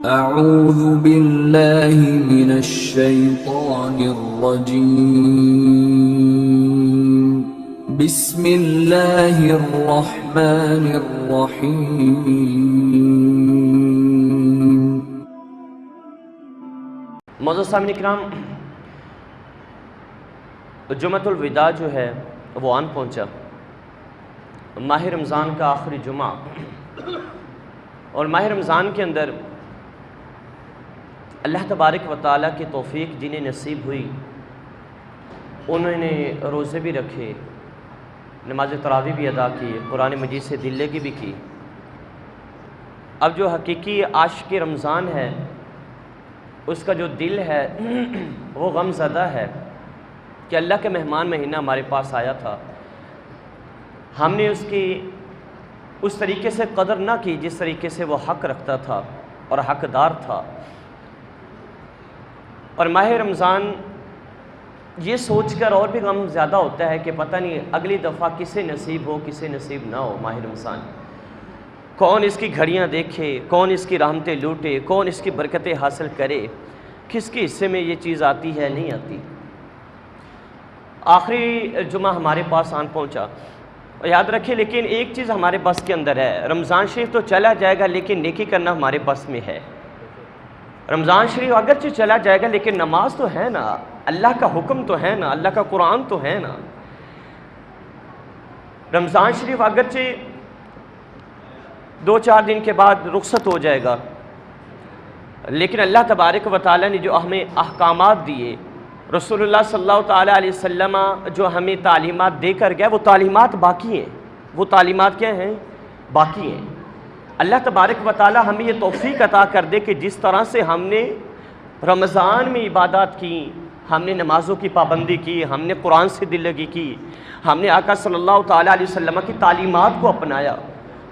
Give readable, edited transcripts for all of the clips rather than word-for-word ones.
اعوذ باللہ من الشیطان الرجیم بسم اللہ الرحمن الرحیم۔ معزز سامعین کرام، جمعۃ الوداع جو ہے وہ آن پہنچا، ماہ رمضان کا آخری جمعہ، اور ماہ رمضان کے اندر اللہ تبارک و تعالیٰ کی توفیق جنہیں نصیب ہوئی انہوں نے روزے بھی رکھے، نماز تراویح بھی ادا کی، قرآن مجید سے دل لگی بھی کی۔ اب جو حقیقی عاشق رمضان ہے اس کا جو دل ہے وہ غم زدہ ہے کہ اللہ کے مہمان مہینہ ہمارے پاس آیا تھا، ہم نے اس کی اس طریقے سے قدر نہ کی جس طریقے سے وہ حق رکھتا تھا اور حقدار تھا۔ اور ماہ رمضان یہ سوچ کر اور بھی غم زیادہ ہوتا ہے کہ پتہ نہیں اگلی دفعہ کسے نصیب ہو کسے نصیب نہ ہو۔ ماہ رمضان کون اس کی گھڑیاں دیکھے، کون اس کی رحمتیں لوٹے، کون اس کی برکتیں حاصل کرے، کس کے حصے میں یہ چیز آتی ہے نہیں آتی۔ آخری جمعہ ہمارے پاس آن پہنچا، اور یاد رکھیں لیکن ایک چیز ہمارے بس کے اندر ہے، رمضان شریف تو چلا جائے گا لیکن نیکی کرنا ہمارے بس میں ہے۔ رمضان شریف اگرچہ چلا جائے گا لیکن نماز تو ہے نا، اللہ کا حکم تو ہے نا، اللہ کا قرآن تو ہے نا۔ رمضان شریف اگرچہ 2-4 دن کے بعد رخصت ہو جائے گا، لیکن اللہ تبارک و تعالیٰ نے جو ہمیں احکامات دیے، رسول اللہ صلی اللہ تعالیٰ علیہ وسلم جو ہمیں تعلیمات دے کر گیا وہ تعلیمات باقی ہیں۔ وہ تعلیمات کیا ہیں؟ باقی ہیں۔ اللہ تبارک و تعالیٰ ہمیں یہ توفیق عطا کر دے کہ جس طرح سے ہم نے رمضان میں عبادات کی، ہم نے نمازوں کی پابندی کی، ہم نے قرآن سے دل لگی کی، ہم نے آقا صلی اللہ تعالیٰ علیہ وسلم کی تعلیمات کو اپنایا،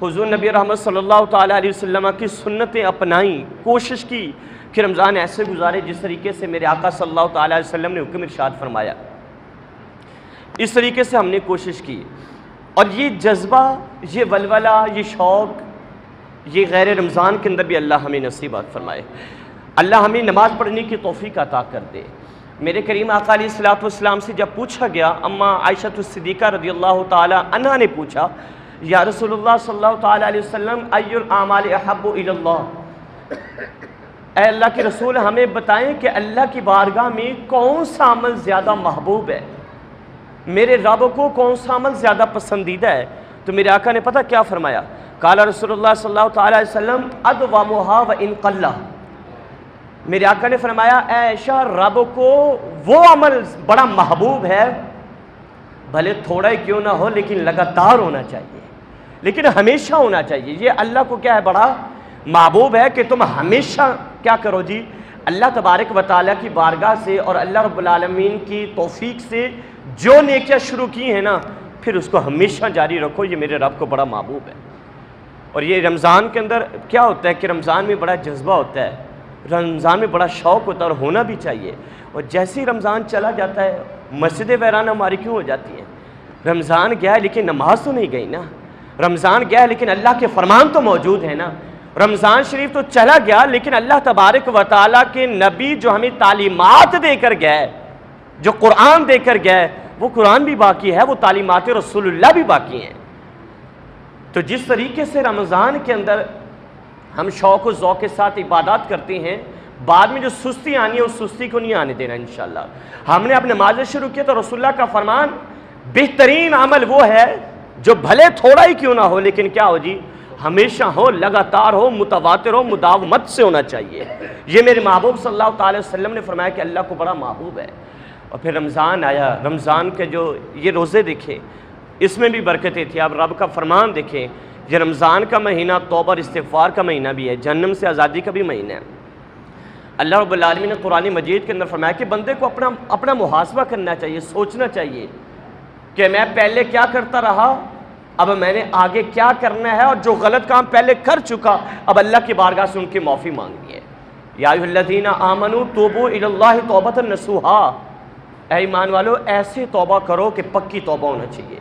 حضور نبی رحمت صلی اللہ تعالیٰ علیہ وسلم کی سنتیں اپنائیں، کوشش کی کہ رمضان ایسے گزارے جس طریقے سے میرے آقا صلی اللہ تعالیٰ علیہ وسلم نے حکم ارشاد فرمایا، اس طریقے سے ہم نے کوشش کی۔ اور یہ جذبہ، یہ ولولہ، یہ شوق، یہ غیر رمضان کے اندر بھی اللہ ہمیں نصیبات فرمائے، اللہ ہمیں نماز پڑھنے کی توفیق عطا کر دے۔ میرے کریم آقا علیہ الصلوۃ والسلام سے جب پوچھا گیا، اما عائشہ الصدیقہ رضی اللہ تعالی عنہا نے پوچھا، یا رسول اللہ صلی اللہ تعالی علیہ وسلم ای الاعمال احب الی اللہ، اے اللہ کے رسول ہمیں بتائیں کہ اللہ کی بارگاہ میں کون سا عمل زیادہ محبوب ہے، میرے رب کو کون سا عمل زیادہ پسندیدہ ہے؟ تو میرے آقا نے پتہ کیا فرمایا؟ قال رسول اللہ صلی اللہ تعالی علیہ وسلم ادومھا وان قل، میرے آقا نے فرمایا اے عائشہ رب کو وہ عمل بڑا محبوب ہے، بھلے تھوڑا ہی کیوں نہ ہو لیکن لگاتار ہونا چاہیے، لیکن ہمیشہ ہونا چاہیے۔ یہ اللہ کو کیا ہے؟ بڑا محبوب ہے کہ تم ہمیشہ کیا کرو جی، اللہ تبارک و تعالیٰ کی بارگاہ سے اور اللہ رب العالمین کی توفیق سے جو نیکیاں شروع کی ہیں نا، پھر اس کو ہمیشہ جاری رکھو، یہ میرے رب کو بڑا محبوب ہے۔ اور یہ رمضان کے اندر کیا ہوتا ہے کہ رمضان میں بڑا جذبہ ہوتا ہے، رمضان میں بڑا شوق ہوتا ہے اور ہونا بھی چاہیے۔ اور جیسے ہی رمضان چلا جاتا ہے مسجدیں ویران ہماری کیوں ہو جاتی ہیں؟ رمضان گیا ہے لیکن نماز تو نہیں گئی نا، رمضان گیا ہے لیکن اللہ کے فرمان تو موجود ہے نا، رمضان شریف تو چلا گیا لیکن اللہ تبارک و تعالیٰ کے نبی جو ہمیں تعلیمات دے کر گئے، جو قرآن دے کر گئے، وہ قرآن بھی باقی ہے، وہ تعلیمات رسول اللہ بھی باقی ہیں۔ تو جس طریقے سے رمضان کے اندر ہم شوق و ذوق کے ساتھ عبادات کرتے ہیں، بعد میں جو سستی آنی ہے اس سستی کو نہیں آنے دینا انشاءاللہ۔ ہم نے اب نمازیں شروع کی تو رسول اللہ کا فرمان بہترین عمل وہ ہے جو بھلے تھوڑا ہی کیوں نہ ہو لیکن کیا ہو جی، ہمیشہ ہو، لگاتار ہو، متواتر ہو، مداومت سے ہونا چاہیے۔ یہ میرے محبوب صلی اللہ تعالی وسلم نے فرمایا کہ اللہ کو بڑا محبوب ہے۔ اور پھر رمضان آیا، رمضان کے جو یہ روزے دیکھے اس میں بھی برکتیں تھیں۔ آپ رب کا فرمان دیکھیں، یہ رمضان کا مہینہ توبہ اور استغفار کا مہینہ بھی ہے، جہنم سے آزادی کا بھی مہینہ ہے۔ اللہ رب العالمین نے قرآن مجید کے اندر فرمایا کہ بندے کو اپنا محاسبہ کرنا چاہیے، سوچنا چاہیے کہ میں پہلے کیا کرتا رہا، اب میں نے آگے کیا کرنا ہے، اور جو غلط کام پہلے کر چکا اب اللہ کی بارگاہ سے ان کی معافی مانگنی ہے۔ یا ایھا الذین آمنوا توبوا الی اللہ توبۃ نصوحا، اے ایمان والو ایسے توبہ کرو کہ پکی توبہ ہونا چاہیے۔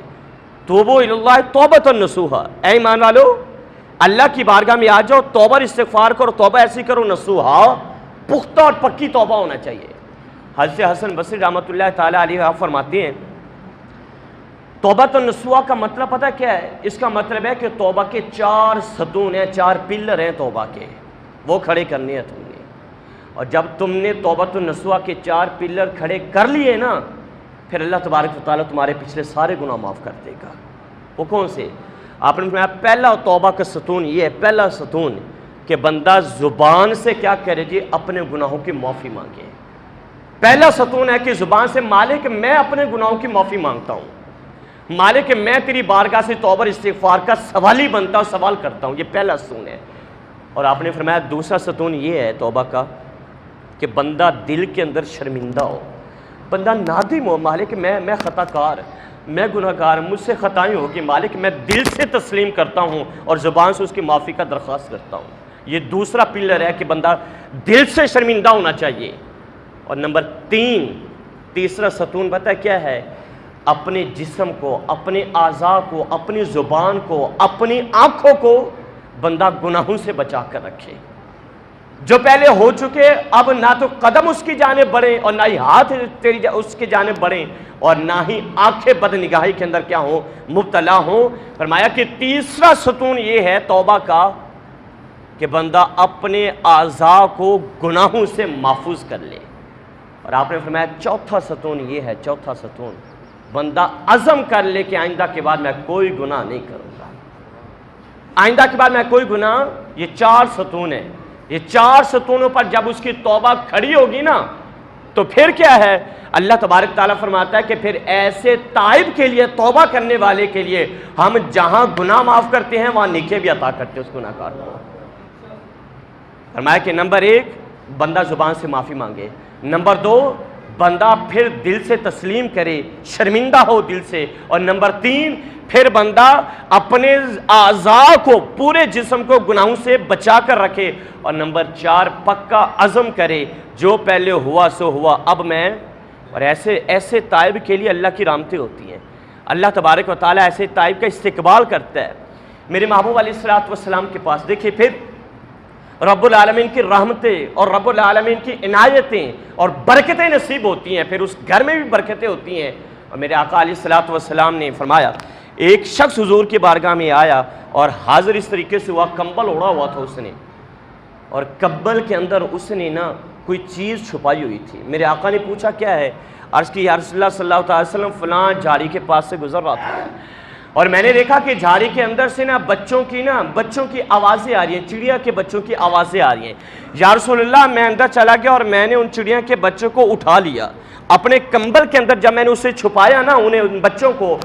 توبوا الی اللہ توبۃ نصوحا، اے ایمان والو اللہ کی بارگاہ میں آ جاؤ، توبہ استغفار کرو، توبہ ایسی کرو نصوحا، پختہ اور پکی توبہ ہونا چاہیے۔ حضرت حسن بصری رحمۃ اللہ تعالی علیہ آپ فرماتے ہیں توبہ تو نصوحا کا مطلب پتہ کیا ہے؟ اس کا مطلب ہے کہ توبہ کے 4 ستون ہیں، 4 پلر ہیں توبہ کے، وہ کھڑے کرنے ہیں تم نے۔ اور جب تم نے توبہ تو نصوحا کے 4 پلر کھڑے کر لیے نا، پھر اللہ تبارک و تعالیٰ تمہارے پچھلے سارے گناہ معاف کر دے گا۔ وہ کون سے؟ آپ نے فرمایا پہلا توبہ کا ستون یہ ہے، پہلا ستون کہ بندہ زبان سے کیا کرے جی؟ اپنے گناہوں کی معافی مانگے۔ پہلا ستون ہے کہ زبان سے مالک میں اپنے گناہوں کی معافی مانگتا ہوں، مالک میں تیری بارگاہ سے توبہ استغفار کا سوالی بنتا ہوں، سوال کرتا ہوں، یہ پہلا ستون ہے۔ اور آپ نے فرمایا دوسرا ستون یہ ہے توبہ کا کہ بندہ دل کے اندر شرمندہ ہو، بندہ نادم ہو، مالک میں خطا کار، میں گناہ گار، مجھ سے خطائیں ہوگی، مالک میں دل سے تسلیم کرتا ہوں اور زبان سے اس کی معافی کا درخواست کرتا ہوں۔ یہ دوسرا پلر ہے کہ بندہ دل سے شرمندہ ہونا چاہیے۔ اور نمبر 3، تیسرا ستون پتہ کیا ہے؟ اپنے جسم کو، اپنے اعضاء کو، اپنی زبان کو، اپنی آنکھوں کو بندہ گناہوں سے بچا کر رکھے۔ جو پہلے ہو چکے اب نہ تو قدم اس کی جانب بڑھیں اور نہ ہی ہاتھ اس کی جانب بڑھیں اور نہ ہی آنکھیں بد نگاہی کے اندر کیا ہوں؟ مبتلا ہوں۔ فرمایا کہ تیسرا ستون یہ ہے توبہ کا کہ بندہ اپنے اعضاء کو گناہوں سے محفوظ کر لے۔ اور آپ نے فرمایا چوتھا ستون یہ ہے، چوتھا ستون بندہ عزم کر لے کہ آئندہ کے بعد میں کوئی گناہ نہیں کروں گا، آئندہ کے بعد میں کوئی گناہ۔ یہ 4 ستون ہیں، یہ 4 ستونوں پر جب اس کی توبہ کھڑی ہوگی نا تو پھر کیا ہے؟ اللہ تبارک تعالیٰ فرماتا ہے کہ پھر ایسے تائب کے لیے، توبہ کرنے والے کے لیے ہم جہاں گناہ معاف کرتے ہیں وہاں نیکی بھی عطا کرتے ہیں اس گناہ گار کو۔ فرمایا کہ نمبر 1 بندہ زبان سے معافی مانگے، نمبر 2 بندہ پھر دل سے تسلیم کرے، شرمندہ ہو دل سے، اور نمبر 3 پھر بندہ اپنے اعضاء کو، پورے جسم کو گناہوں سے بچا کر رکھے، اور نمبر 4 پکا عزم کرے جو پہلے ہوا سو ہوا اب میں۔ اور ایسے تائب کے لیے اللہ کی رحمتیں ہوتی ہیں، اللہ تبارک و تعالیٰ ایسے تائب کا استقبال کرتا ہے۔ میرے محبوب علیہ الصلوۃ والسلام کے پاس دیکھیں پھر رب العالمین کی رحمتیں اور رب العالمین کی عنایتیں اور برکتیں نصیب ہوتی ہیں، پھر اس گھر میں بھی برکتیں ہوتی ہیں۔ اور میرے آقا علیہ الصلوۃ والسلام نے فرمایا ایک شخص حضور کی بارگاہ میں آیا اور حاضر اس طریقے سے ہوا، کمبل اوڑھا ہوا تھا اس نے، اور کمبل کے اندر اس نے نا کوئی چیز چھپائی ہوئی تھی۔ میرے آقا نے پوچھا کیا ہے؟ عرض کی یا رسول اللہ صلی اللہ علیہ وسلم فلاں جھاڑی کے پاس سے گزر رہا تھا اور میں نے دیکھا کہ جھاڑی کے اندر سے بچوں کی آوازیں آ رہی ہیں، چڑیا کے بچوں کی آوازیں آ رہی ہیں۔ یا رسول اللہ میں اندر چلا گیا اور میں نے ان چڑیا کے بچوں کو اٹھا لیا اپنے کمبل کے اندر، جب میں نے اسے چھپایا نا ان بچوں کو،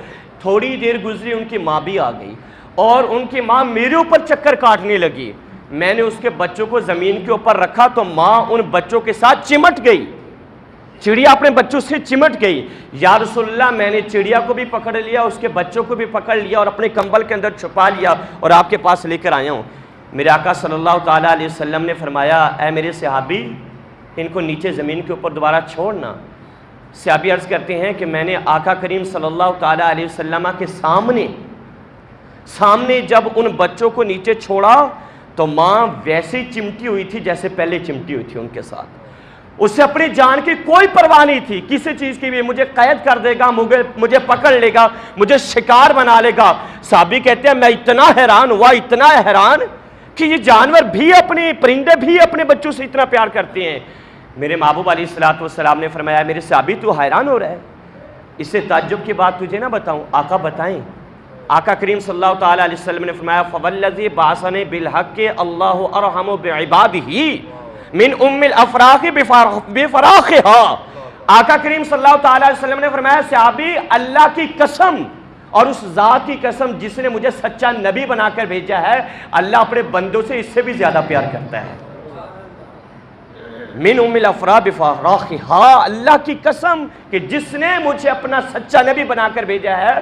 تھوڑی دیر گزری ان کی ماں بھی آ گئی اور ان کی ماں میرے اوپر چکر کاٹنے لگی۔ میں نے اس کے بچوں کو زمین کے اوپر رکھا تو ماں ان بچوں کے ساتھ چمٹ گئی، چڑیا اپنے بچوں سے چمٹ گئی۔ یا رسول اللہ میں نے چڑیا کو بھی پکڑ لیا، اس کے بچوں کو بھی پکڑ لیا اور اپنے کمبل کے اندر چھپا لیا اور آپ کے پاس لے کر آیا ہوں۔ میرے آقا صلی اللہ تعالیٰ علیہ وسلم نے فرمایا اے میرے صحابی ان کو نیچے زمین کے اوپر دوبارہ چھوڑنا۔ صحابی عرض کرتے ہیں کہ میں نے آقا کریم صلی اللہ تعالیٰ علیہ وسلم کے سامنے جب ان بچوں کو نیچے چھوڑا تو ماں ویسے ہی چمٹی ہوئی تھی جیسے پہلے چمٹی ہوئی تھی ان کے ساتھ، اسے اپنی جان کی کوئی پرواہ نہیں تھی کسی چیز کی بھی، مجھے قید کر دے گا، مجھے پکڑ لے گا، مجھے شکار بنا لے گا۔ صحابی کہتے ہیں میں اتنا حیران ہوا، اتنا حیران کہ یہ جانور بھی پرندے بھی اپنے بچوں سے اتنا پیار کرتے ہیں۔ میرے محبوب علیہ الصلوۃ والسلام نے فرمایا میرے صحابی تو حیران ہو رہا ہے، اس سے تعجب کی بات تجھے نہ بتاؤں؟ آقا بتائیں۔ آقا کریم صلی اللہ تعالیٰ علیہ وسلم نے فرمایا فوالذی بعثنی بالحق اللہ ارحم بعبادہ من ام الافراخ بفراخها۔ آقا کریم صلی اللہ تعالیٰ علیہ وسلم نے فرمایا صحابی اللہ کی قسم اور اس ذات کی قسم جس نے مجھے سچا نبی بنا کر بھیجا ہے، اللہ اپنے بندوں سے اس سے بھی زیادہ پیار کرتا ہے۔ من ام الافراخ بفراخها، اللہ کی قسم کہ جس نے مجھے اپنا سچا نبی بنا کر بھیجا ہے،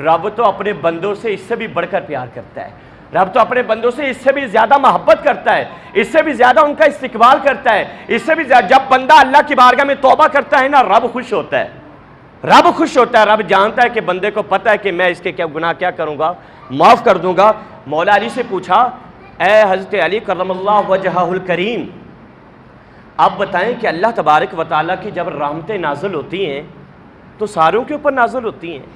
رب تو اپنے بندوں سے اس سے بھی بڑھ کر پیار کرتا ہے، رب تو اپنے بندوں سے اس سے بھی زیادہ محبت کرتا ہے، اس سے بھی زیادہ ان کا استقبال کرتا ہے، اس سے بھی زیادہ جب بندہ اللہ کی بارگاہ میں توبہ کرتا ہے نا رب خوش ہوتا ہے، رب خوش ہوتا ہے، رب جانتا ہے کہ بندے کو پتہ ہے کہ میں اس کے کیا گناہ کیا کروں گا، معاف کر دوں گا۔ مولا علی سے پوچھا اے حضرت علی کرم اللہ وجہہ الکریم، آپ بتائیں کہ اللہ تبارک و تعالیٰ کی جب رحمتیں نازل ہوتی ہیں تو ساروں کے اوپر نازل ہوتی ہیں؟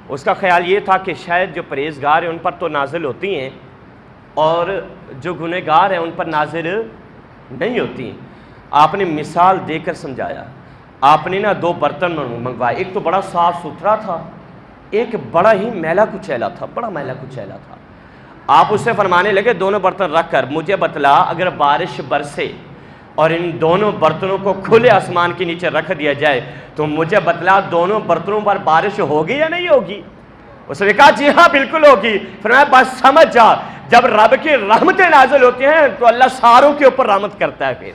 اس کا خیال یہ تھا کہ شاید جو پرہیزگار ہیں ان پر تو نازل ہوتی ہیں اور جو گنہگار ہیں ان پر نازل نہیں ہوتی ہیں۔ آپ نے مثال دے کر سمجھایا۔ آپ نے نا 2 برتن منگوائے، ایک تو بڑا صاف ستھرا تھا، ایک بڑا ہی میلا کچیلا تھا، بڑا میلا کچیلا تھا۔ آپ اس سے فرمانے لگے دونوں برتن رکھ کر مجھے بتلا، اگر بارش برسے اور ان دونوں برتنوں کو کھلے آسمان کے نیچے رکھ دیا جائے تو مجھے بتلا دونوں برتنوں پر بارش ہوگی یا نہیں ہوگی؟ اس نے کہا جی ہاں بالکل ہوگی۔ فرمایا بس سمجھ جا، جب رب کی رحمتیں نازل ہوتی ہیں تو اللہ ساروں کے اوپر رحمت کرتا ہے۔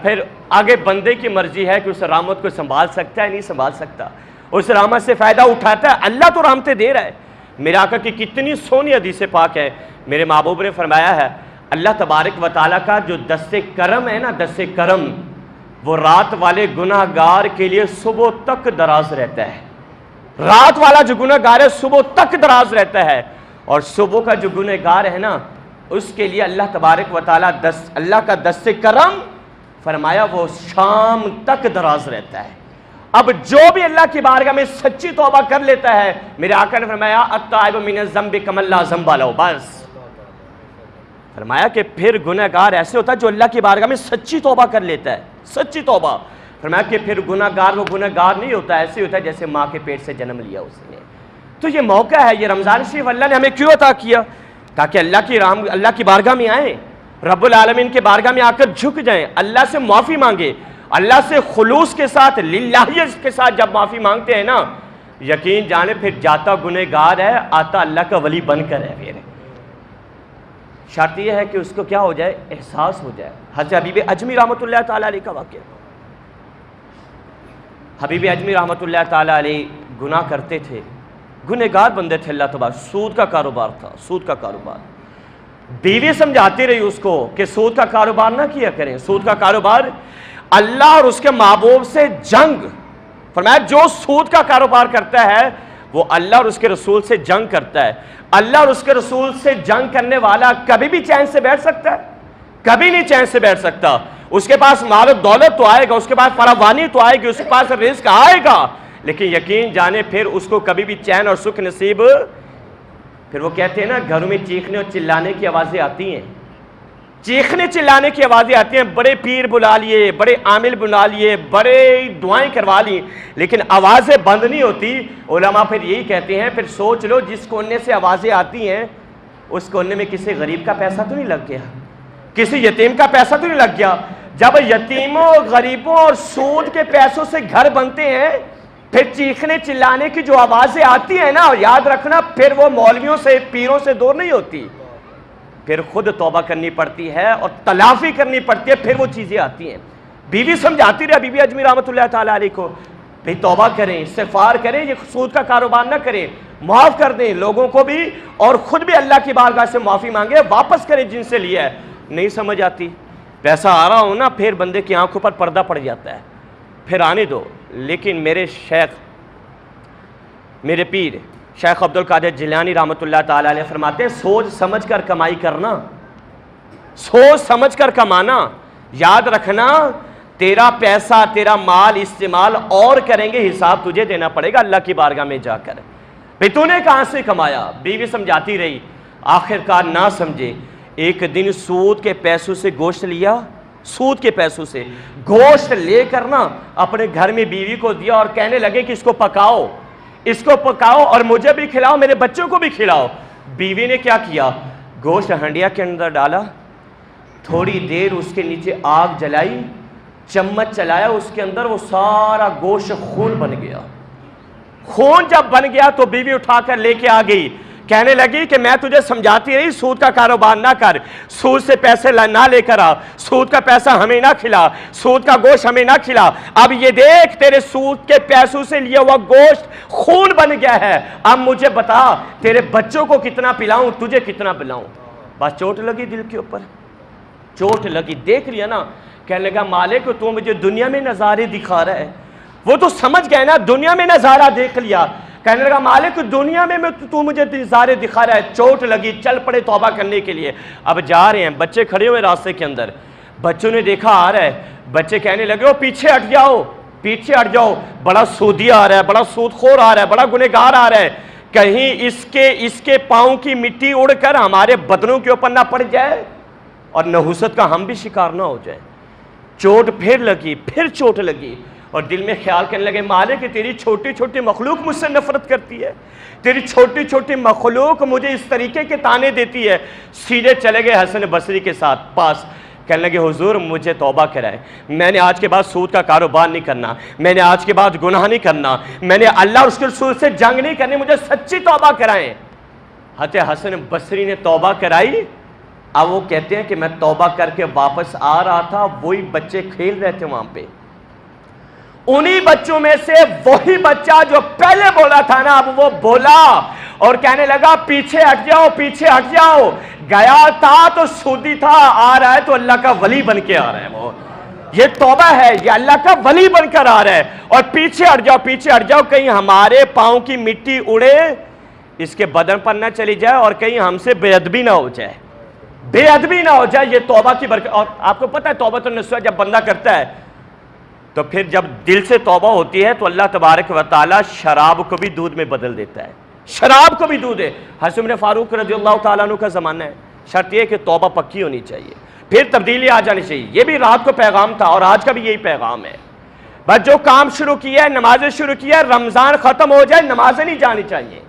پھر آگے بندے کی مرضی ہے کہ اس رحمت کو سنبھال سکتا ہے نہیں سنبھال سکتا، اس رحمت سے فائدہ اٹھاتا ہے۔ اللہ تو رحمتیں دے رہا ہے۔ میرے آقا کی کتنی سونی حدیث پاک ہے، میرے محبوب نے فرمایا ہے اللہ تبارک و تعالیٰ کا جو دست کرم ہے نا، دست کرم وہ رات والے گناہ گار کے لیے صبح تک دراز رہتا ہے۔ رات والا جو گناہ گار ہے صبح تک دراز رہتا ہے، اور صبح کا جو گناہ گار ہے نا اس کے لیے اللہ تبارک و تعالیٰ اللہ کا دست کرم فرمایا وہ شام تک دراز رہتا ہے۔ اب جو بھی اللہ کی بارگاہ میں سچی توبہ کر لیتا ہے، میرے آقا نے فرمایا التائب من الذنب کمن لا ذنب لہ، بس فرمایا کہ پھر گناہ گار ایسے ہوتا ہے جو اللہ کی بارگاہ میں سچی توبہ کر لیتا ہے، سچی توبہ۔ فرمایا کہ پھر گناہ گار وہ گناہ گار نہیں ہوتا، ایسے ہوتا ہے جیسے ماں کے پیٹ سے جنم لیا اس نے۔ تو یہ موقع ہے، یہ رمضان شریف اللہ نے ہمیں کیوں عطا کیا؟ تاکہ اللہ کی بارگاہ میں آئیں، رب العالمین کے بارگاہ میں آ کر جھک جائیں، اللہ سے معافی مانگے، اللہ سے خلوص کے ساتھ للہیت کے ساتھ جب معافی مانگتے ہیں نا، یقین جانے پھر جاتا گنہگار ہے آتا اللہ کا ولی بن کر ہے۔ پھر شرط یہ ہے کہ اس کو کیا ہو جائے، احساس ہو جائے۔ حضرت حبیب اجمی رحمۃ اللہ تعالیٰ علیہ کا واقعہ، حبیب اجمی رحمۃ اللہ تعالیٰ علیہ گناہ کرتے تھے، گنہگار بندے تھے، اللہ تبارک، سود کا کاروبار تھا، سود کا کاروبار۔ بیوی سمجھاتی رہی اس کو کہ سود کا کاروبار نہ کیا کریں، سود کا کاروبار اللہ اور اس کے محبوب سے جنگ۔ فرمایا جو سود کا کاروبار کرتا ہے وہ اللہ اور اس کے رسول سے جنگ کرتا ہے۔ اللہ اور اس کے رسول سے جنگ کرنے والا کبھی بھی چین سے بیٹھ سکتا ہے؟ کبھی نہیں چین سے بیٹھ سکتا۔ اس کے پاس مال و دولت تو آئے گا، اس کے پاس فراوانی تو آئے گی، اس کے پاس رزق آئے گا، لیکن یقین جانے پھر اس کو کبھی بھی چین اور سکھ نصیب۔ پھر وہ کہتے ہیں نا گھروں میں چیخنے اور چلانے کی آوازیں آتی ہیں، چیخنے چلانے کی آوازیں آتی ہیں، بڑے پیر بلا لیے، بڑے عامل بنا لیے، بڑے دعائیں کروا لی، لیکن آوازیں بند نہیں ہوتی۔ علماء پھر یہی کہتے ہیں پھر سوچ لو جس کونے سے آوازیں آتی ہیں اس کونے میں کسی غریب کا پیسہ تو نہیں لگ گیا، کسی یتیم کا پیسہ تو نہیں لگ گیا۔ جب یتیموں غریبوں اور سود کے پیسوں سے گھر بنتے ہیں پھر چیخنے چلانے کی جو آوازیں آتی ہیں نا، یاد رکھنا پھر وہ مولویوں سے پیروں سے دور نہیں ہوتی، پھر خود توبہ کرنی پڑتی ہے اور تلافی کرنی پڑتی ہے، پھر وہ چیزیں آتی ہیں۔ بیوی سمجھاتی رہے بیوی اجمی رحمۃ اللہ تعالیٰ علیہ کو، بھئی توبہ کریں، استغفار کریں، یہ سود کا کاروبار نہ کریں، معاف کر دیں لوگوں کو بھی اور خود بھی اللہ کی بارگاہ سے معافی مانگے، واپس کریں جن سے لیا ہے۔ نہیں سمجھ آتی، پیسہ آ رہا ہو نا پھر بندے کی آنکھوں پر پردہ پڑ جاتا ہے، پھر آنے دو۔ لیکن میرے شیخ، میرے پیر شیخ عبد القادر جیلانی رحمۃ اللہ تعالیٰ علیہ فرماتے ہیں سوچ سمجھ کر کمائی کرنا، سوچ سمجھ کر کمانا، یاد رکھنا تیرا پیسہ تیرا مال استعمال اور کریں گے، حساب تجھے دینا پڑے گا اللہ کی بارگاہ میں جا کر۔ بھئی تو نے کہاں سے کمایا؟ بیوی سمجھاتی رہی، آخر کار نہ سمجھے، ایک دن سود کے پیسوں سے گوشت لیا، سود کے پیسوں سے گوشت لے کر نا اپنے گھر میں بیوی کو دیا اور کہنے لگے کہ اس کو پکاؤ، اس کو پکاؤ اور مجھے بھی کھلاؤ، میرے بچوں کو بھی کھلاؤ۔ بیوی نے کیا کیا؟ گوشت ہنڈیا کے اندر ڈالا، تھوڑی دیر اس کے نیچے آگ جلائی، چمچ چلایا، اس کے اندر وہ سارا گوشت خون بن گیا۔ خون جب بن گیا تو بیوی اٹھا کر لے کے آ گئی، کہنے لگی کہ میں تجھے سمجھاتی رہی سود کا کاروبار نہ کر، سود سے پیسے نہ لے کر آ، سود کا پیسہ ہمیں نہ کھلا، سود کا گوشت ہمیں نہ کھلا، اب یہ دیکھ تیرے سود کے پیسوں سے لیا ہوا گوشت خون بن گیا ہے، اب مجھے بتا تیرے بچوں کو کتنا پلاؤں، تجھے کتنا پلاؤں۔ بس چوٹ لگی دل کے اوپر، چوٹ لگی، دیکھ لیا نا، کہنے لگا مالک تو مجھے دنیا میں نظارے دکھا رہا ہے، وہ تو سمجھ گئے نا، دنیا میں نظارہ دیکھ لیا، کہنے لگا مالک دنیا میں تو مجھے نظارے دکھا رہا ہے، چوٹ لگی، چل پڑے توبہ کرنے کے لیے. اب جا رہے ہیں، بچے کھڑے ہوئے راستے کے اندر، بچوں نے دیکھا آ رہا ہے، بچے کہنے لگے پیچھے ہٹ جاؤ، پیچھے ہٹ جاؤ، بڑا سودی آ رہا ہے، بڑا سود خور آ رہا ہے، بڑا گنہگار آ رہا ہے، کہیں اس کے پاؤں کی مٹی اڑ کر ہمارے بدنوں کے اوپر نہ پڑ جائے اور نحوست کا ہم بھی شکار نہ ہو جائے. چوٹ پھر لگی، پھر چوٹ لگی، اور دل میں خیال کرنے لگے مالک کہ تیری چھوٹی چھوٹی مخلوق مجھ سے نفرت کرتی ہے، تیری چھوٹی چھوٹی مخلوق مجھے اس طریقے کے تانے دیتی ہے. سیدھے چلے گئے حسن بصری کے ساتھ پاس، کہنے لگے حضور مجھے توبہ کرائے، میں نے آج کے بعد سود کا کاروبار نہیں کرنا، میں نے آج کے بعد گناہ نہیں کرنا، میں نے اللہ اور اس کے رسول سے جنگ نہیں کرنی، مجھے سچی توبہ کرائیں. حضرت حسن بصری نے توبہ کرائی. اب وہ کہتے ہیں کہ میں توبہ کر کے واپس آ رہا تھا، وہی بچے کھیل رہے تھے وہاں پہ، انہی بچوں میں سے وہی بچہ جو پہلے بولا تھا نا، اب وہ بولا اور کہنے لگا پیچھے ہٹ جاؤ، پیچھے ہٹ جاؤ. گیا تھا تو سودی تھا، آ رہا ہے تو اللہ کا ولی بن کے آ رہا ہے. وہ یہ توبہ ہے، یہ اللہ کا ولی بن کر آ رہا ہے. اور پیچھے ہٹ جاؤ، پیچھے ہٹ جاؤ، کہیں ہمارے پاؤں کی مٹی اڑے اس کے بدن پر نہ چلی جائے اور کہیں ہم سے بے ادبی نہ ہو جائے، بے ادبی نہ ہو جائے. یہ توبہ کی برکت. اور آپ کو پتہ ہے توبۃ النصوح جب بندہ کرتا ہے تو پھر جب دل سے توبہ ہوتی ہے تو اللہ تبارک و تعالی شراب کو بھی دودھ میں بدل دیتا ہے، شراب کو بھی دودھ ہے. حضرت عمر فاروق رضی اللہ تعالیٰ عنہ کا زمانہ ہے. شرط یہ کہ توبہ پکی ہونی چاہیے، پھر تبدیلی آ جانی چاہیے. یہ بھی رات کو پیغام تھا اور آج کا بھی یہی پیغام ہے. بس جو کام شروع کیا ہے، نمازیں شروع کیا ہے، رمضان ختم ہو جائے نمازیں نہیں جانی چاہیے.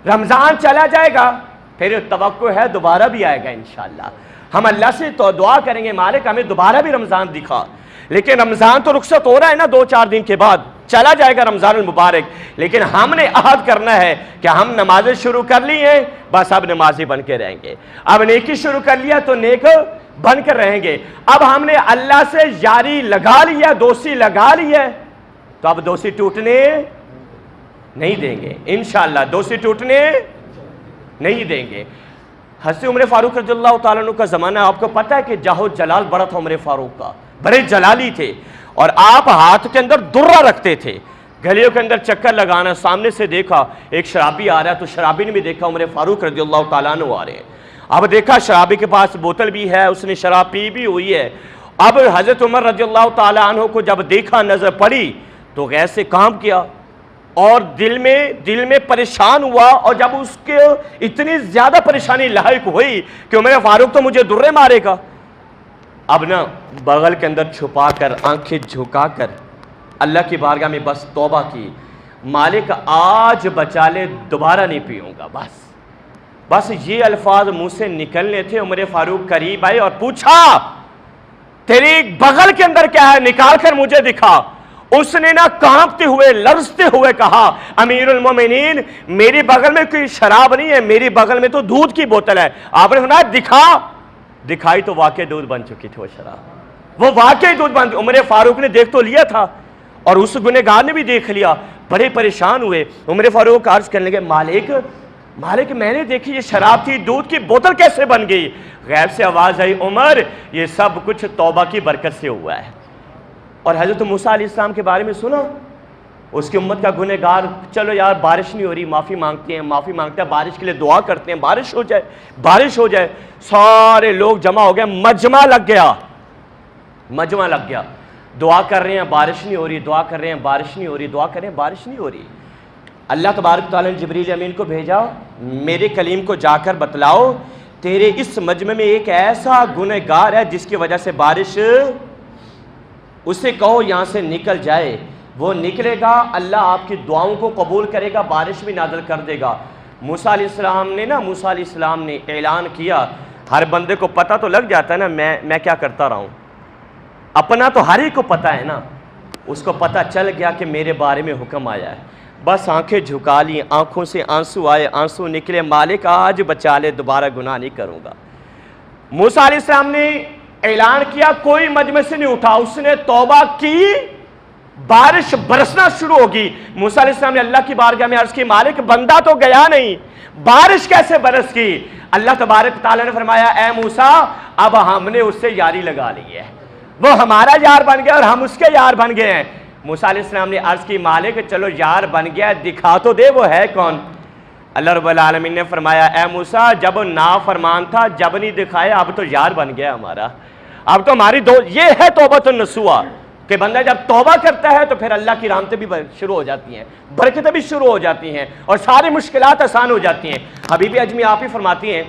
رمضان چلا جائے گا پھر توقع ہے دوبارہ بھی آئے گا انشاءاللہ. ہم اللہ سے تو دعا کریں گے مالک ہمیں دوبارہ بھی رمضان دکھا. لیکن رمضان تو رخصت ہو رہا ہے نا 2-4 دن کے بعد، چلا جائے گا رمضان المبارک. لیکن ہم نے عہد کرنا ہے کہ ہم نمازیں شروع کر لی ہیں، بس اب نمازی بن کے رہیں گے. اب نیکی شروع کر لیا تو نیک بن کر رہیں گے. اب ہم نے اللہ سے یاری لگا لیا، دوستی لگا لی ہے، تو اب دوستی ٹوٹنے نہیں دیں گے انشاءاللہ، دوستی ٹوٹنے نہیں دیں گے. حضرت عمر فاروق رضی اللہ تعالیٰ عنہ کا زمانہ ہے. آپ کو پتہ ہے کہ جاہ جلال بڑا تھا عمر فاروق کا، بڑے جلالی تھے، اور آپ ہاتھ کے اندر درہ رکھتے تھے، گلیوں کے اندر چکر لگانا. سامنے سے دیکھا ایک شرابی آ رہا ہے تو شرابی نے بھی دیکھا عمر فاروق رضی اللہ تعالیٰ عنہ آ رہے ہیں. اب دیکھا شرابی کے پاس بوتل بھی ہے، اس نے شراب پی بھی ہوئی ہے. اب حضرت عمر رضی اللہ تعالیٰ عنہ کو جب دیکھا، نظر پڑی تو غیظ سے کام کیا اور دل میں پریشان ہوا. اور جب اس کے اتنی زیادہ پریشانی لاحق ہوئی کہ عمر فاروق تو مجھے درے مارے گا، اب نا بغل کے اندر چھپا کر آنکھیں جھکا کر اللہ کی بارگاہ میں بس توبہ کی، مالک آج بچا لے، دوبارہ نہیں پیوں گا. بس یہ الفاظ منہ سے نکلنے تھے. عمر فاروق قریب آئے اور پوچھا تیری بغل کے اندر کیا ہے، نکال کر مجھے دکھا. اس نے نا کانپتے ہوئے لرزتے ہوئے کہا امیر المومنین میری بغل میں کوئی شراب نہیں ہے، میری بغل میں تو دودھ کی بوتل ہے. آپ نے سنا دکھا، دکھائی تو واقعی دودھ بن چکی تھی وہ شراب، وہ واقعی دودھ بن. عمر فاروق نے دیکھ تو لیا تھا اور اس گنہگار نے بھی دیکھ لیا، بڑے پریشان ہوئے. عمر فاروق عرض کرنے لگے مالک میں نے دیکھی یہ شراب تھی، دودھ کی بوتل کیسے بن گئی؟ غیب سے آواز آئی عمر یہ سب کچھ توبہ کی برکت سے ہوا ہے. اور حضرت موسیٰ علیہ السلام کے بارے میں سنا، اس کی امت کا گنہگار، چلو یار بارش نہیں ہو رہی، معافی مانگتے ہیں، معافی مانگتے ہیں، بارش کے لیے دعا کرتے ہیں، بارش ہو جائے. سارے لوگ جمع ہو گئے، مجمع لگ گیا، دعا کر رہے ہیں بارش نہیں ہو رہی، دعا کر رہے ہیں بارش نہیں ہو رہی، دعا کر رہے ہیں بارش نہیں ہو رہی. اللہ تبارک تعالیٰ نے جبریل امین کو بھیجا، میرے کلیم کو جا کر بتلاؤ تیرے اس مجمع میں ایک ایسا گنہگار ہے جس کی وجہ سے بارش، اسے کہو یہاں سے نکل جائے. وہ نکلے گا، اللہ آپ کی دعاؤں کو قبول کرے گا، بارش بھی نازل کر دے گا. موسیٰ علیہ السلام نے اعلان کیا. ہر بندے کو پتہ تو لگ جاتا ہے نا میں کیا کرتا رہا ہوں، اپنا تو ہر ایک کو پتہ ہے نا. اس کو پتہ چل گیا کہ میرے بارے میں حکم آیا ہے. بس آنکھیں جھکا لی، آنکھوں سے آنسو آئے، آنسو نکلے، مالک آج بچا لے، دوبارہ گناہ نہیں کروں گا. موسیٰ علیہ السلام نے اعلان کیا، کوئی مجمع سے نہیں اٹھا، اس نے توبہ کی، بارش برسنا شروع ہوگی. موسیٰ علیہ السلام نے اللہ کی بارگاہ میں عرض کی مالک بندہ تو گیا نہیں، بارش کیسے برس کی؟ اللہ تبارک تعالیٰ نے فرمایا اے موسیٰ اب ہم نے اس سے یاری لگا لی ہے، وہ ہمارا یار بن گیا اور ہم اس کے یار بن گئے ہیں. موسیٰ علیہ السلام نے عرض کی مالک چلو یار بن گیا، دکھا تو دے وہ ہے کون؟ اللہ رب العالمین نے فرمایا اے موسیٰ جب نافرمان تھا، جب نہیں دکھایا، اب تو یار بن گیا ہمارا، اب تو ہماری یہ ہے توبۃ النصوح کہ بندہ جب توبہ کرتا ہے تو پھر اللہ کی رحمتیں بھی شروع ہو جاتی ہیں، برکتیں بھی شروع ہو جاتی ہیں اور ساری مشکلات آسان ہو جاتی ہیں۔ حبیب اجمی آپ ہی فرماتی ہیں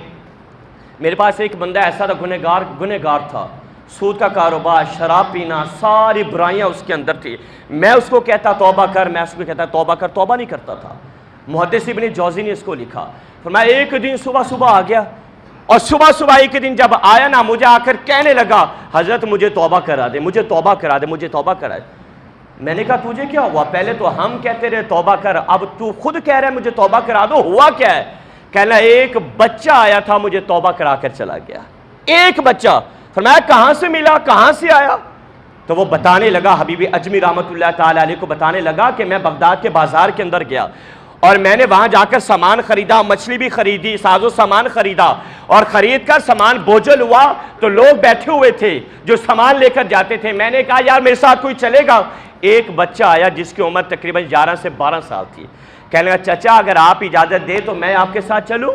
میرے پاس ایک بندہ ایسا تھا، گنہگار تھا، سود کا کاروبار، شراب پینا، ساری برائیاں اس کے اندر تھی۔ میں اس کو کہتا توبہ کر، میں اس کو کہتا توبہ کر، توبہ نہیں کرتا تھا۔ محدث ابن جوزی نے اس کو لکھا، فرمایا ایک دن صبح آ گیا، اور صبح ایک دن جب آیا نا، مجھے آ کر کہنے لگا حضرت مجھے توبہ کرا دے، مجھے توبہ کرا دے، مجھے توبہ کرا دے۔ میں نے کہا تجھے کیا ہوا؟ پہلے تو ہم کہتے رہے توبہ کر، اب تو خود کہہ رہا ہے مجھے توبہ کرا دو، ہوا کیا ہے؟ کہنا ایک بچہ آیا تھا مجھے توبہ کرا کر چلا گیا، ایک بچہ۔ فرمایا کہاں سے ملا، کہاں سے آیا؟ تو وہ بتانے لگا، حبیب اجمی رحمۃ اللہ تعالی علیہ کو بتانے لگا کہ میں بغداد کے بازار کے اندر گیا اور میں نے وہاں جا کر سامان خریدا، مچھلی بھی خریدی، ساز و سامان خریدا، اور خرید کر سامان بوجھل ہوا تو لوگ بیٹھے ہوئے تھے جو سامان لے کر جاتے تھے۔ میں نے کہا یار میرے ساتھ کوئی چلے گا؟ ایک بچہ آیا جس کی عمر تقریباً 11 سے 12 سال تھی۔ کہنے لگا چچا اگر آپ اجازت دے تو میں آپ کے ساتھ چلوں؟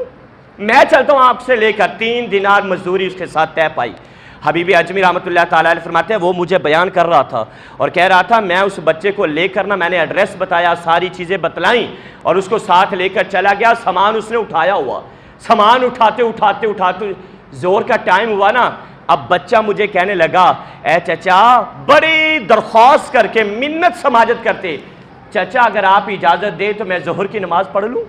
میں چلتا ہوں آپ سے لے کر۔ 3 دینار مزدوری اس کے ساتھ طے پائی۔ حبیب اجمی رحمۃ اللہ تعالیٰ علیہ فرماتے ہیں وہ مجھے بیان کر رہا تھا اور کہہ رہا تھا میں اس بچے کو لے کر نا، میں نے ایڈریس بتایا، ساری چیزیں بتلائیں اور اس کو ساتھ لے کر چلا گیا۔ سامان اس نے اٹھایا ہوا، سامان اٹھاتے زور کا ٹائم ہوا نا، اب بچہ مجھے کہنے لگا اے چچا، بڑی درخواست کر کے منت سماجت کرتے، چچا اگر آپ اجازت دے تو میں ظہر کی نماز پڑھ لوں،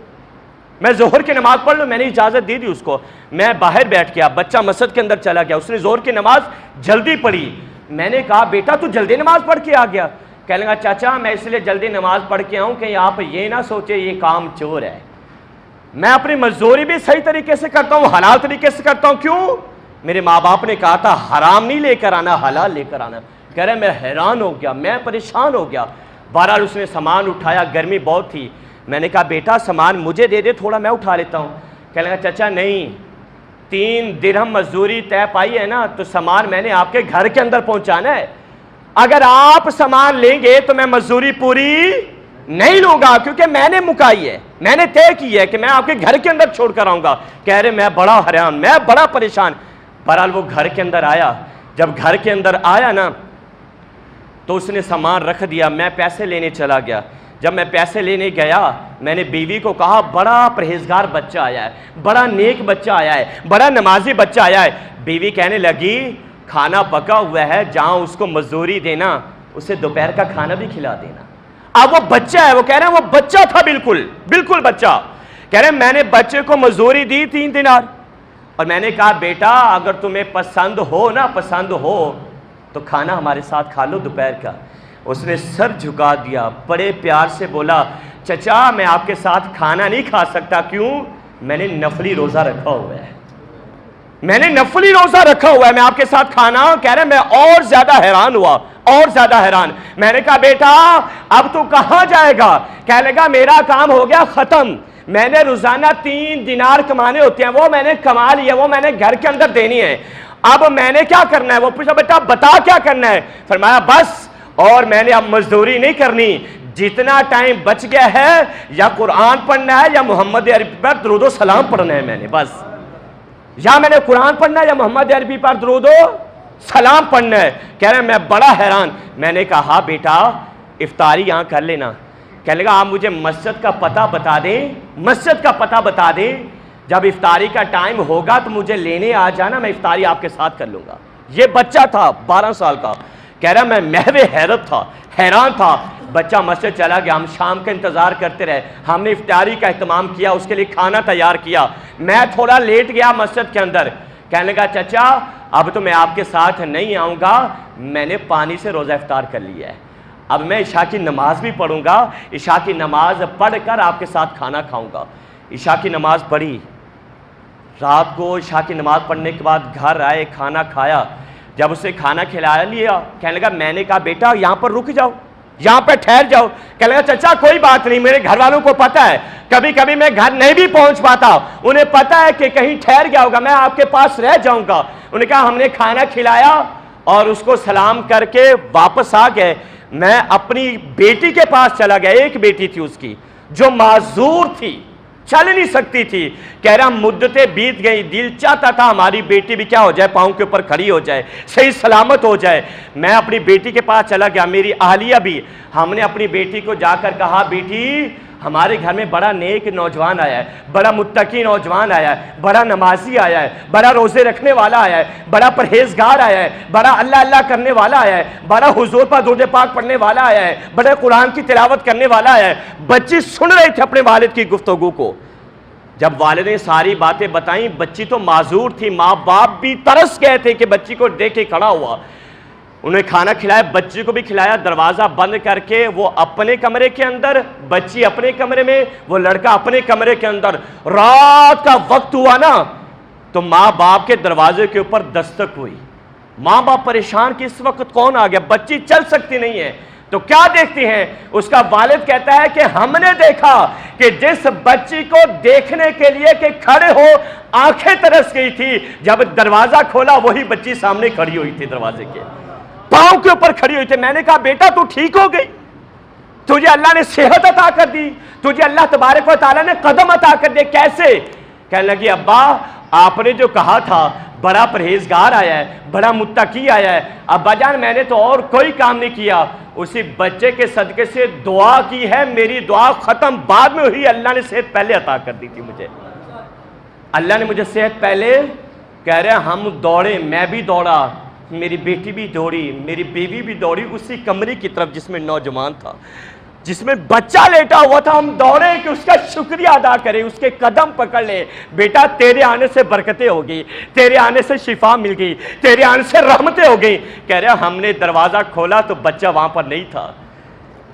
میں ظہر کی نماز پڑھ لوں۔ میں نے اجازت دے دی اس کو، میں باہر بیٹھ گیا، بچہ مسجد کے اندر چلا گیا، اس نے ظہر کی نماز جلدی پڑھی۔ میں نے کہا بیٹا تو جلدی نماز پڑھ کے آ گیا؟ کہنے لگا چاچا میں اس لیے جلدی نماز پڑھ کے آؤں کہ آپ یہ نہ سوچے یہ کام چور ہے، میں اپنی مزدوری بھی صحیح طریقے سے کرتا ہوں، حلال طریقے سے کرتا ہوں۔ کیوں؟ میرے ماں باپ نے کہا تھا حرام نہیں لے کر آنا، حلال لے کر آنا۔ کہہ رہے میں حیران ہو گیا، میں پریشان ہو گیا۔ بہرحال اس نے سامان اٹھایا، گرمی بہت تھی، میں نے کہا بیٹا سامان مجھے دے دے تھوڑا، میں اٹھا لیتا ہوں۔ کہنے لگا چچا نہیں، 3 درہم مزدوری طے پائی ہے نا تو سامان میں نے آپ کے گھر کے اندر پہنچانا ہے، اگر آپ سامان لیں گے تو میں مزدوری پوری نہیں لوں گا، کیونکہ میں نے مکائی ہے، میں نے طے کی ہے کہ میں آپ کے گھر کے اندر چھوڑ کر آؤں گا۔ کہہ رہے میں بڑا حیران، میں بڑا پریشان۔ بہرحال وہ گھر کے اندر آیا، جب گھر کے اندر آیا نا تو اس نے سامان رکھ دیا، میں پیسے لینے چلا گیا۔ جب میں پیسے لینے گیا میں نے بیوی کو کہا بڑا پرہیزگار بچہ آیا ہے، بڑا نیک بچہ آیا ہے، بڑا نمازی بچہ آیا ہے۔ بیوی کہنے لگی کھانا پکا ہوا ہے، جہاں اس کو مزدوری دینا اسے دوپہر کا کھانا بھی کھلا دینا۔ اب وہ بچہ ہے، وہ کہہ رہے ہیں وہ بچہ تھا، بالکل بچہ۔ کہہ رہے ہیں میں نے بچے کو مزدوری دی 3 دینار، اور میں نے کہا بیٹا اگر تمہیں پسند ہو تو کھانا ہمارے ساتھ کھا لو دوپہر کا۔ اس نے سر جھکا دیا، بڑے پیار سے بولا چچا میں آپ کے ساتھ کھانا نہیں کھا سکتا۔ کیوں؟ میں نے نفلی روزہ رکھا ہوا ہے، میں نے نفلی روزہ رکھا ہوا ہے، میں آپ کے ساتھ کھانا۔ کہہ رہے میں اور زیادہ حیران ہوا، اور زیادہ حیران۔ میں نے کہا بیٹا اب تو کہاں جائے گا؟ کہنے لگا میرا کام ہو گیا ختم، میں نے روزانہ 3 دینار کمانے ہوتے ہیں، وہ میں نے کما لیا، وہ میں نے گھر کے اندر دینی ہے، اب میں نے کیا کرنا ہے؟ وہ پوچھا بیٹا بتا کیا کرنا ہے؟ فرمایا بس اور میں نے اب مزدوری نہیں کرنی، جتنا ٹائم بچ گیا ہے یا قرآن پڑھنا ہے یا محمد عربی پر درود و سلام پڑھنا ہے، میں نے بس یا میں نے قرآن پڑھنا ہے یا محمد عربی پر درود و سلام پڑھنا ہے۔ کہہ رہے ہیں میں بڑا حیران۔ میں نے کہا ہاں بیٹا افطاری یہاں کر لینا۔ کہنے لگا آپ مجھے مسجد کا پتہ بتا دیں، مسجد کا پتہ بتا دیں، جب افطاری کا ٹائم ہوگا تو مجھے لینے آ جانا، میں افطاری آپ کے ساتھ کر لوں گا۔ یہ بچہ تھا 12 سال کا، کہہ رہا میں محو حیرت تھا، حیران تھا۔ بچہ مسجد چلا گیا، ہم شام کا انتظار کرتے رہے، ہم نے افطاری کا اہتمام کیا، اس کے لیے کھانا تیار کیا۔ میں تھوڑا لیٹ گیا مسجد کے اندر، کہنے لگا چچا اب تو میں آپ کے ساتھ نہیں آؤں گا، میں نے پانی سے روزہ افطار کر لیا ہے، اب میں عشاء کی نماز بھی پڑھوں گا، عشاء کی نماز پڑھ کر آپ کے ساتھ کھانا کھاؤں گا۔ عشاء کی نماز پڑھی، رات کو عشاء کی نماز پڑھنے کے بعد گھر آئے، کھانا کھایا۔ جب اسے کھانا کھلا لیا، کہنے لگا میں نے کہا بیٹا یہاں پر رک جاؤ، یہاں پہ ٹھہر جاؤ۔ کہنے لگا چچا کوئی بات نہیں، میرے گھر والوں کو پتہ ہے کبھی کبھی میں گھر نہیں بھی پہنچ پاتا، انہیں پتہ ہے کہ کہیں ٹھہر گیا ہوگا، میں آپ کے پاس رہ جاؤں گا۔ انہوں نے کہا ہم نے کھانا کھلایا اور اس کو سلام کر کے واپس آ گئے۔ میں اپنی بیٹی کے پاس چلا گیا، ایک بیٹی تھی اس کی جو معذور تھی، چل نہیں سکتی تھی، کہہ رہا مدتیں بیت گئی، دل چاہتا تھا ہماری بیٹی بھی کیا ہو جائے، پاؤں کے اوپر کھڑی ہو جائے، صحیح سلامت ہو جائے۔ میں اپنی بیٹی کے پاس چلا گیا، میری اہلیہ بھی، ہم نے اپنی بیٹی کو جا کر کہا بیٹی ہمارے گھر میں بڑا نیک نوجوان آیا ہے، بڑا متقی نوجوان آیا ہے، بڑا نمازی آیا ہے، بڑا روزے رکھنے والا آیا ہے، بڑا پرہیزگار آیا ہے، بڑا اللہ اللہ کرنے والا آیا ہے، بڑا حضور پر درود پاک پڑھنے والا آیا ہے، بڑا قرآن کی تلاوت کرنے والا آیا ہے۔ بچی سن رہے تھے اپنے والد کی گفتگو کو، جب والد نے ساری باتیں بتائیں، بچی تو معذور تھی، ماں باپ بھی ترس گئے تھے کہ بچی کو دیکھ کے کھڑا ہوا، انہیں کھانا کھلایا، بچی کو بھی کھلایا، دروازہ بند کر کے وہ اپنے کمرے کے اندر، بچی اپنے کمرے میں، وہ لڑکا اپنے کمرے کے اندر۔ رات کا وقت ہوا نا تو ماں باپ کے دروازے کے اوپر دستک ہوئی، ماں باپ پریشان کہ اس وقت کون آ گیا، بچی چل سکتی نہیں ہے، تو کیا دیکھتی ہیں، اس کا والد کہتا ہے کہ ہم نے دیکھا کہ جس بچی کو دیکھنے کے لیے کہ کھڑے ہو آنکھیں ترس گئی تھی، جب دروازہ کھولا وہی بچی سامنے کھڑی ہوئی تھی، دروازے کے پاؤں کے اوپر کھڑی ہوئی تھی۔ میں نے کہا بیٹا تو ٹھیک ہو گئی، تجھے اللہ نے صحت عطا کر دی، تجھے اللہ تبارک و تعالیٰ نے قدم عطا کر دے، کیسے؟ کہنے لگی ابا آپ نے جو کہا تھا بڑا پرہیزگار آیا ہے، بڑا متقی آیا ہے، ابا جان میں نے تو اور کوئی کام نہیں کیا، اسی بچے کے صدقے سے دعا کی ہے، میری دعا ختم بعد میں ہوئی، اللہ نے صحت پہلے عطا کر دی تھی مجھے، اللہ نے مجھے صحت پہلے۔ کہہ رہے ہیں ہم دوڑے، میں بھی دوڑا، میری بیٹی بھی دوڑی، میری بیوی بھی دوڑی اسی کمرے کی طرف جس میں نوجوان تھا، جس میں بچہ لیٹا ہوا تھا، ہم دوڑے کہ اس کا شکریہ ادا کریں، اس کے قدم پکڑ لیں، بیٹا تیرے آنے سے برکتیں ہو گئی، تیرے آنے سے شفا مل گئی، تیرے آنے سے رحمتیں ہو گئی۔ کہہ رہے ہم نے دروازہ کھولا تو بچہ وہاں پر نہیں تھا،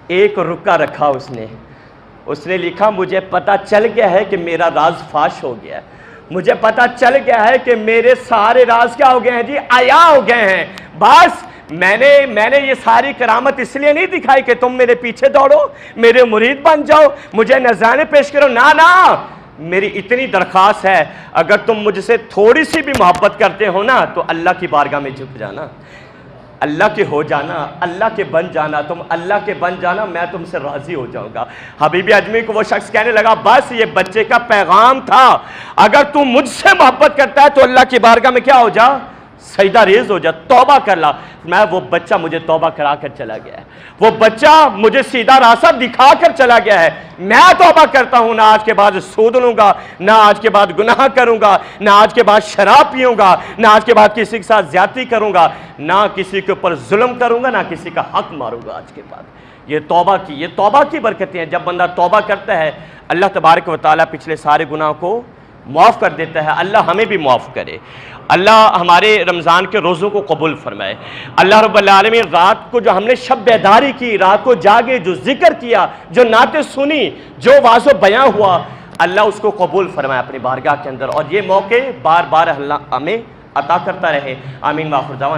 ایک رکا رکھا اس نے لکھا مجھے پتا چل گیا ہے کہ میرا راز فاش ہو گیا ہے، مجھے پتا چل گیا ہے کہ میرے سارے راز کیا ہو گئے ہیں جی، عیا ہو گئے ہیں، بس میں نے یہ ساری کرامت اس لیے نہیں دکھائی کہ تم میرے پیچھے دوڑو، میرے مرید بن جاؤ، مجھے نذرانے پیش کرو، نا، میری اتنی درخواست ہے اگر تم مجھ سے تھوڑی سی بھی محبت کرتے ہو نا تو اللہ کی بارگاہ میں جھک جانا، اللہ کے ہو جانا، اللہ کے بن جانا، تم اللہ کے بن جانا، میں تم سے راضی ہو جاؤں گا۔ حبیب اجمی کو وہ شخص کہنے لگا بس یہ بچے کا پیغام تھا، اگر تم مجھ سے محبت کرتا ہے تو اللہ کی بارگاہ میں کیا ہو جا، سجدہ ریز ہو جا، توبہ کر لا۔ وہ بچہ مجھے توبہ کرا کر چلا گیا ہے، وہ بچہ مجھے سیدھا راستہ دکھا کر چلا گیا ہے، میں توبہ کرتا ہوں، نہ آج کے بعد سود لوں گا، نہ آج کے بعد گناہ کروں گا، نہ آج کے بعد شراب پیوں گا، نہ آج کے بعد کسی کے ساتھ زیادتی کروں گا، نہ کسی کے اوپر ظلم کروں گا، نہ کسی کا حق ماروں گا آج کے بعد۔ یہ توبہ کی برکتیں ہیں، جب بندہ توبہ کرتا ہے اللہ تبارک و تعالیٰ پچھلے سارے گناہ کو معاف کر دیتا ہے۔ اللہ ہمیں بھی معاف کرے، اللہ ہمارے رمضان کے روزوں کو قبول فرمائے۔ اللہ رب العالمین رات کو جو ہم نے شب بیداری کی، رات کو جاگے، جو ذکر کیا، جو نعتیں سنی، جو واعظ و بیان ہوا، اللہ اس کو قبول فرمائے اپنی بارگاہ کے اندر، اور یہ موقع بار بار اللہ ہمیں عطا کرتا رہے۔ آمین۔ وآخر دعوانا